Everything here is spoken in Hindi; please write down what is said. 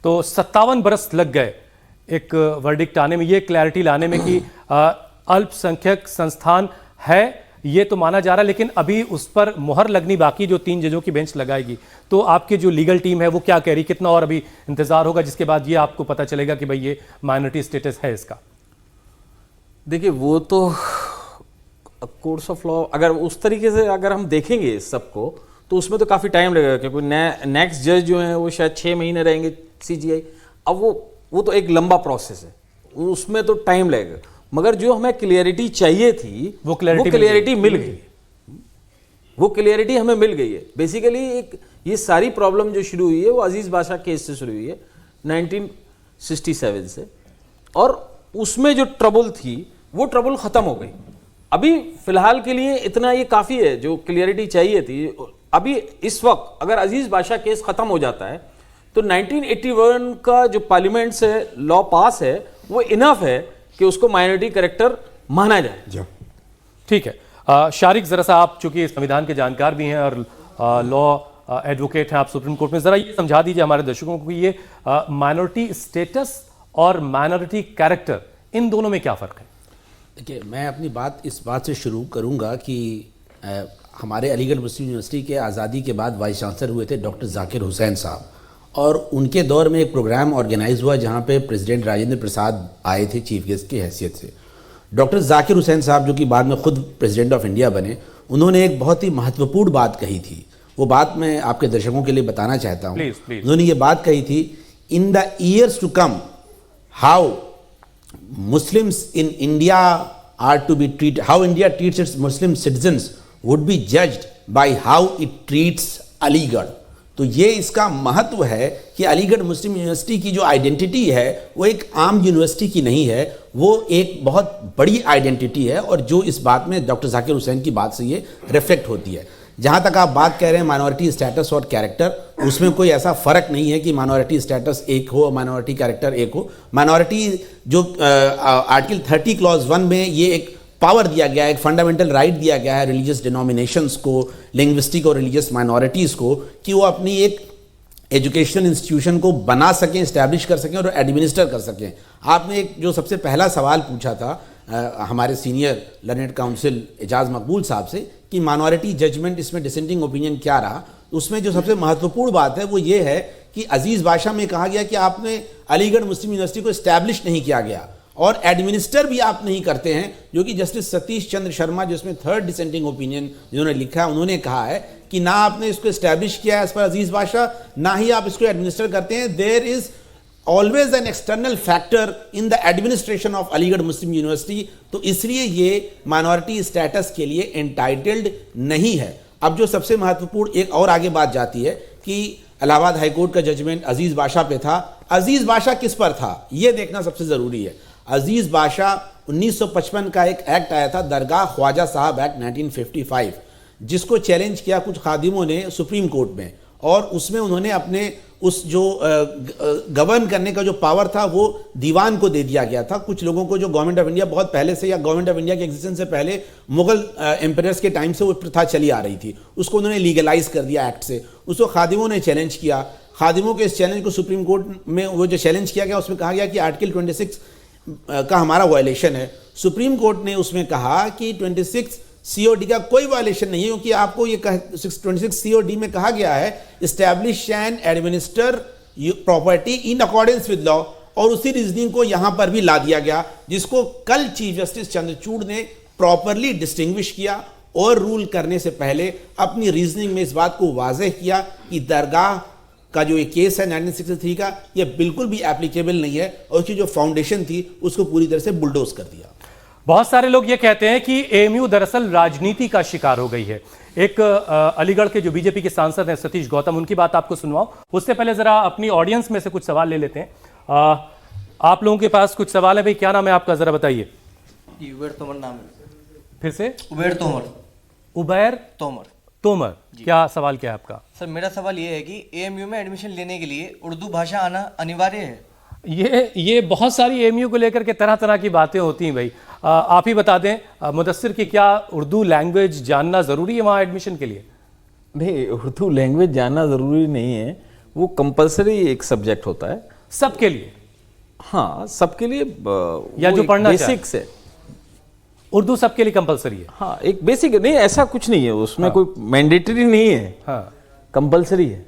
तो 57 बरस लग गए एक वर्डिक्ट आने में, ये क्लैरिटी लाने में कि अल्पसंख्यक संस्थान है, ये तो माना जा रहा है, लेकिन अभी उस पर मुहर लगनी बाकी, जो 3 जजों की बेंच लगाएगी। तो आपकी जो लीगल टीम है वो क्या कह रही, कितना और अभी इंतजार होगा जिसके बाद ये आपको पता चलेगा कि भाई ये माइनॉरिटी स्टेटस है इसका? देखिए, वो तो कोर्स ऑफ लॉ अगर उस तरीके से अगर हम देखेंगे सबको, तो उसमें तो काफ़ी टाइम लगेगा, क्योंकि नेक्स्ट जज जो हैं वो शायद 6 महीने रहेंगे CGI। अब वो तो एक लंबा प्रोसेस है, उसमें तो टाइम लगेगा। मगर जो हमें क्लियरिटी चाहिए थी वो क्लियरिटी मिल गई। वो क्लियरिटी हमें मिल गई है। बेसिकली ये सारी प्रॉब्लम जो शुरू हुई है वो अजीज बादशाह केस से शुरू हुई है 1967 से, और उसमें जो ट्रबल थी वो ट्रबल खत्म हो गई। अभी फिलहाल के लिए इतना ये काफ़ी है जो क्लियरिटी चाहिए थी। अभी इस वक्त अगर अजीज बादशाह केस खत्म हो जाता है तो 1981 का जो पार्लियामेंट से लॉ पास है वो इनफ है कि उसको माइनॉरिटी कैरेक्टर माना जाए। ठीक है। शारिक, जरा सा आप चूंकि संविधान के जानकार भी हैं और लॉ एडवोकेट हैं आप सुप्रीम कोर्ट में, जरा ये समझा दीजिए हमारे दर्शकों को कि ये माइनॉरिटी स्टेटस और माइनॉरिटी कैरेक्टर, इन दोनों में क्या फर्क है? देखिए, मैं अपनी बात इस बात से शुरू करूंगा कि हमारे अलीगढ़ मुस्लिम यूनिवर्सिटी के आज़ादी के बाद वाइस चांसलर हुए थे डॉक्टर जाकिर हुसैन साहब, और उनके दौर में एक प्रोग्राम ऑर्गेनाइज हुआ जहां पे प्रेसिडेंट राजेंद्र प्रसाद आए थे चीफ गेस्ट की हैसियत से। डॉक्टर जाकिर हुसैन साहब, जो कि बाद में खुद प्रेसिडेंट ऑफ इंडिया बने, उन्होंने एक बहुत ही महत्वपूर्ण बात कही थी। वो बात मैं आपके दर्शकों के लिए बताना चाहता हूँ। उन्होंने ये बात कही थी, in the years to come how Muslims in India are to be treated, how India treats its Muslim citizens would be judged by how it treats Aligarh. तो ये इसका महत्व है कि अलीगढ़ मुस्लिम यूनिवर्सिटी की जो आइडेंटिटी है वो एक आम यूनिवर्सिटी की नहीं है, वो एक बहुत बड़ी आइडेंटिटी है, और जो इस बात में डॉक्टर जाकिर हुसैन की बात से ये रिफ्लेक्ट होती है। जहाँ तक आप बात कह रहे हैं माइनॉरिटी स्टेटस और कैरेक्टर, उसमें कोई ऐसा फ़र्क नहीं है कि माइनॉरिटी स्टेटस एक हो, माइनॉरिटी कैरेक्टर एक हो। माइनॉरिटी जो आर्टिकल 30 क्लॉज 1 में ये एक पावर दिया गया है, एक फंडामेंटल राइट दिया गया है रिलीजियस डिनोमिनेशंस को, लिंग्विस्टिक और रिलीजियस माइनॉरिटीज़ को, कि वो अपनी एक एजुकेशनल इंस्टीट्यूशन को बना सकें, इस्टेब्लिश कर सकें और एडमिनिस्टर कर सकें। आपने एक जो सबसे पहला सवाल पूछा था हमारे सीनियर लर्नेड काउंसिल एजाज मकबूल साहब से कि माइनॉरिटी जजमेंट इसमें डिसेंटिंग ओपिनियन क्या रहा, उसमें जो सबसे महत्वपूर्ण बात है वो ये है कि अजीज बादशाह में कहा गया कि आपने अलीगढ़ मुस्लिम यूनिवर्सिटी को इस्टेब्लिश नहीं किया गया और एडमिनिस्टर भी आप नहीं करते हैं, जो कि जस्टिस सतीश चंद्र शर्मा जिसमें थर्ड डिसेंटिंग ओपिनियन जिन्होंने लिखा है, उन्होंने कहा है कि ना आपने इसको इस्टेब्लिश किया है एज पर अजीज बादशाह, ना ही आप इसको एडमिनिस्टर करते हैं। There is always an external factor in the administration of Aligarh Muslim University, तो इसलिए ये माइनॉरिटी स्टेटस के लिए एंटाइटल्ड नहीं है। अब जो सबसे महत्वपूर्ण एक और आगे बात जाती है कि इलाहाबाद हाईकोर्ट का जजमेंट अजीज बादशाह पे था। अजीज बादशाह किस पर था ये देखना सबसे जरूरी है। अजीज बादशाह 1955 का एक एक्ट आया था, दरगाह ख्वाजा साहब एक्ट 1955, जिसको चैलेंज किया कुछ खादिमों ने सुप्रीम कोर्ट में, और उसमें उन्होंने अपने उस जो गवर्न करने का जो पावर था वो दीवान को दे दिया गया था। कुछ लोगों को जो गवर्नमेंट ऑफ इंडिया बहुत पहले से, या गवर्नमेंट ऑफ इंडिया के एग्जिस्टेंस से पहले मुगल एम्परर्स के टाइम से वो प्रथा चली आ रही थी, उसको उन्होंने लीगलाइज कर दिया एक्ट से। उसको खादिमों ने चैलेंज किया। खादिमों के इस चैलेंज को सुप्रीम कोर्ट में वो जो चैलेंज किया गया उसमें कहा गया कि आर्टिकल 26 का हमारा वायलेशन है। सुप्रीम कोर्ट ने उसमें कहा कि 26 COD का कोई वायलेशन नहीं है, क्योंकि आपको ये 26 COD में कहा गया है establish and administer property in accordance with law, और उसी रीजनिंग को यहां पर भी ला दिया गया, जिसको कल चीफ जस्टिस चंद्रचूड़ ने प्रॉपरली डिस्टिंग्विश किया और रूल करने से पहले अपनी रीजनिंग में इस बात को वाजह किया कि दरगाह का जो ये केस है 1963 का, ये बिल्कुल भी एप्लीकेबल नहीं है, और उसकी जो फाउंडेशन थी उसको पूरी तरह से बुलडोज कर दिया। बहुत सारे लोग ये कहते हैं कि AMU दरअसल राजनीति का शिकार हो गई है। एक अलीगढ़ के जो बीजेपी के सांसद हैं सतीश गौतम, उनकी बात आपको सुनवाऊं, उससे पहले जरा अपनी ऑडियंस में से कुछ सवाल ले लेते हैं। आप लोगों के पास कुछ सवाल है भाई, क्या नाम है आपका, जरा बताइए। उबैर तोमर नाम है। फिर से? उबैर तोमर। उबैर तोमर, क्या सवाल क्या है आपका? सर, मेरा सवाल ये है कि AMU में एडमिशन लेने के लिए उर्दू भाषा आना अनिवार्य है? ये बहुत सारी AMU को लेकर के तरह तरह की बातें होती हैं भाई। आप ही बता दें मुदस्सिर कि क्या उर्दू लैंग्वेज जानना ज़रूरी है वहाँ एडमिशन के लिए? नहीं, उर्दू लैंग्वेज जानना ज़रूरी नहीं है, वो कंपलसरी एक सब्जेक्ट होता है। सबके लिए? हाँ, सबके लिए या जो पढ़ना चाहे। बेसिक्स है। उर्दू सबके लिए कंपलसरी है? हाँ, एक बेसिक नहीं, ऐसा कुछ नहीं है उसमें, कोई मैंडेटरी नहीं है, हाँ, कंपलसरी है।